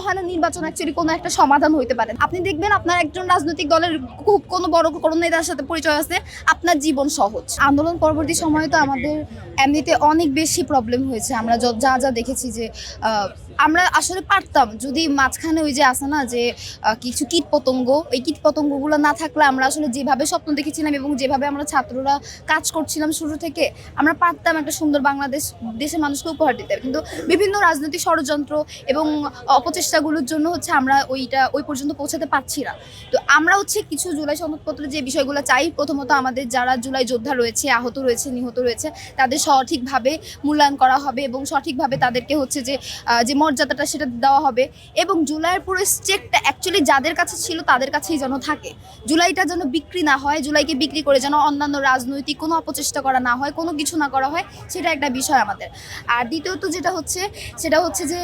হয় না নির্বাচন অ্যাকচুয়ালি কোনো একটা সমাধান হইতে পারে। আপনি দেখবেন আপনার একজন রাজনৈতিক দলের খুব কোনো বড় কোনো নেতার সাথে পরিচয় আছে, আপনার জীবন সহজ। আন্দোলন পরবর্তী সময়ে তো আমাদের এমনিতে অনেক বেশি প্রবলেম হয়েছে। আমরা যা যা দেখেছি যে আমরা আসলে পারতাম যদি মাঝখানে ওই যে আছে না যে কিছু কীটপতঙ্গ, ওই কীটপতঙ্গগুলো না থাকলে আমরা আসলে যেভাবে স্বপ্ন দেখেছিলাম এবং যেভাবে আমরা ছাত্ররা কাজ করছিলাম শুরু থেকে, আমরা পারতাম একটা সুন্দর বাংলাদেশ দেশের মানুষকে উপহার দিতে। কিন্তু বিভিন্ন রাজনৈতিক ষড়যন্ত্র এবং অপচেষ্টাগুলোর জন্য হচ্ছে আমরা ওই পর্যন্ত পৌঁছাতে পারছি না। তো আমরা হচ্ছে কিছু জুলাই সনদপত্রে যে বিষয়গুলো চাই, প্রথমত আমাদের যারা জুলাই যোদ্ধা রয়েছে, আহত রয়েছে, নিহত রয়েছে, তাদের সঠিকভাবে মূল্যায়ন করা হবে এবং সঠিকভাবে তাদেরকে হচ্ছে যে মর্যাদাটা সেটা দেওয়া হবে। এবং জুলাইয়ের পুরো স্টেকটা অ্যাকচুয়ালি যাদের কাছে ছিল তাদের কাছেই যেন থাকে। জুলাইটা যেন বিক্রি না হয়, জুলাইকে বিক্রি করে যেন অন্যান্য রাজনৈতিক কোনো অপচেষ্টা করা না হয়, কোনো কিছু না করা হয়, সেটা একটা বিষয় আমাদের। আর দ্বিতীয়ত যেটা হচ্ছে সেটা হচ্ছে যে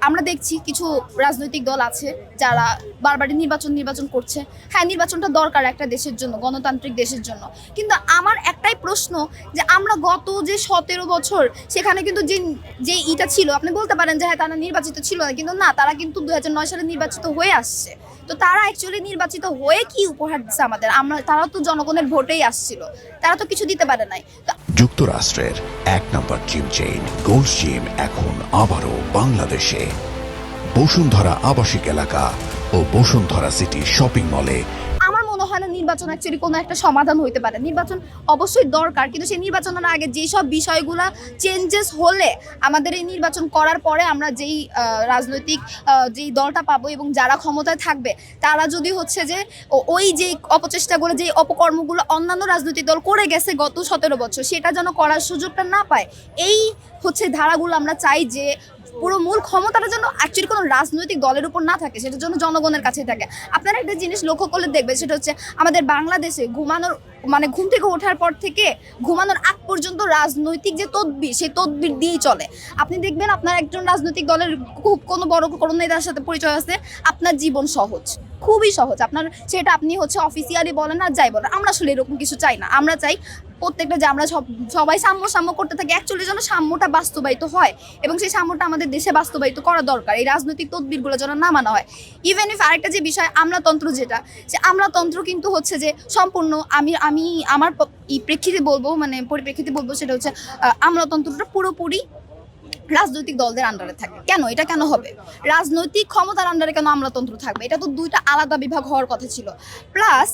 আমরা দেখছি কিছু রাজনৈতিক দল আছে যারা বারবারই নির্বাচন করছে। হ্যাঁ, নির্বাচনটা দরকার একটা দেশের জন্য, গণতান্ত্রিক দেশের জন্য। কিন্তু আমার একটাই প্রশ্ন যে আমরা গত যে 17 বছর সেখানে কিন্তু যে ইটা ছিল, আপনি বলতে পারেন যে হ্যাঁ তারা নির্বাচিত ছিল না, কিন্তু না, তারা কিন্তু 2009 সালে নির্বাচিত হয়ে আসছে। তো তারা অ্যাকচুয়ালি নির্বাচিত হয়ে কি উপহার দিচ্ছে আমাদের? তারাও তো জনগণের ভোটেই আসছিল, তারা তো কিছু দিতে পারে নাই। যুক্তরাষ্ট্রের 1 নম্বর জিম চেইন গোল্ড জিম এখন আবারও বাংলাদেশে। বসুন্ধরা আবাসিক এলাকা ও বসুন্ধরা সিটি শপিং মলে। আমার মনে হয় না নির্বাচন অ্যাকচুয়ালি কোনো একটা সমাধান হইতে পারে। নির্বাচন অবশ্যই দরকার, কিন্তু সেই নির্বাচনের আগে যেসব বিষয়গুলো চেঞ্জেস হলে আমাদের এই নির্বাচন করার পরে আমরা যেই রাজনৈতিক যেই দলটা পাবো এবং যারা ক্ষমতায় থাকবে তারা যদি হচ্ছে যে ওই যে অপচেষ্টাগুলো, যে অপকর্মগুলো অন্যান্য রাজনৈতিক দল করে গেছে গত 17 বছর, সেটা যেন করার সুযোগটা না পায়। এই হচ্ছে ধারাগুলো আমরা চাই যে পুরো মূল ক্ষমতাটা যেন অ্যাকচুয়ালি কোনো রাজনৈতিক দলের উপর না থাকে, সেটার জন্য জনগণের কাছে থাকে। আপনারা একটা জিনিস লক্ষ্য করলে দেখবেন, সেটা হচ্ছে আমাদের বাংলাদেশে ঘুম থেকে ওঠার পর থেকে ঘুমানোর আগ পর্যন্ত রাজনৈতিক যে তদবির, সেই তদবির দিয়েই চলে। আপনি দেখবেন আপনার একজন রাজনৈতিক দলের খুব কোনো বড় কোনো নেতার সাথে পরিচয় আছে, আপনার জীবন সহজ, খুবই সহজ। সেটা আপনি হচ্ছে অফিসিয়ালি বলেন আর যাই বলেন, আমরা আসলে এরকম কিছু চাই না। আমরা চাই প্রত্যেকটা যে আমরা সবাই সাম্য করতে থাকি, অ্যাকচুয়ালি যেন সাম্যটা বাস্তবায়িত হয় এবং সেই সাম্যটা আমাদের দেশে বাস্তবায়িত করা দরকার। এই রাজনৈতিক তদবিরগুলো যেন না মানা হয়। ইভেন ইফ আরেকটা যে বিষয় আমলাতন্ত্র, যেটা যে আমলাতন্ত্র কিন্তু হচ্ছে যে সম্পূর্ণ আমি আমার প্রেক্ষিতে বলবো, মানে পরিপ্রেক্ষিতে বলবো, সেটা হচ্ছে আমলাতন্ত্রটা পুরোপুরি রাজনৈতিক দলদের আন্ডারে থাকে। কেন এটা কেন হবে? রাজনৈতিক ক্ষমতার আন্ডারে কেন আমলাতন্ত্র থাকবে? এটা তো দুইটা আলাদা বিভাগ হওয়ার কথা ছিল। প্লাস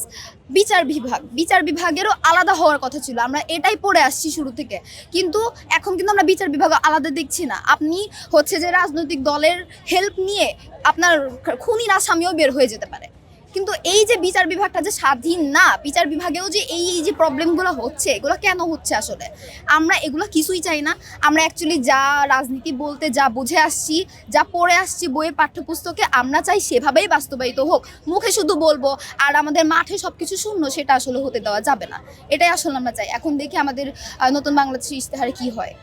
বিচার বিভাগেরও আলাদা হওয়ার কথা ছিল। আমরা এটাই পড়ে আসছি শুরু থেকে, কিন্তু এখন কিন্তু আমরা বিচার বিভাগ আলাদা দেখছি না। আপনি হচ্ছে যে রাজনৈতিক দলের হেল্প নিয়ে আপনার খুনির আসামিও বের হয়ে যেতে পারে। কিন্তু এই যে বিচার বিভাগটা যে স্বাধীন না, বিচার বিভাগেও যে এই যে প্রবলেমগুলো হচ্ছে, এগুলো কেন হচ্ছে আসলে? আমরা এগুলো কিছুই চাই না। আমরা অ্যাকচুয়ালি যা রাজনীতি বলতে যা বুঝে আসছি, যা পড়ে আসছি বইয়ের পাঠ্যপুস্তকে, আমরা চাই সেভাবেই বাস্তবায়িত হোক। মুখে শুধু বলবো আর আমাদের মাঠে সব কিছু শূন্য, সেটা আসলে হতে দেওয়া যাবে না। এটাই আসলে আমরা চাই। এখন দেখি আমাদের নতুন বাংলাদেশের ইশতেহারে কি হয়।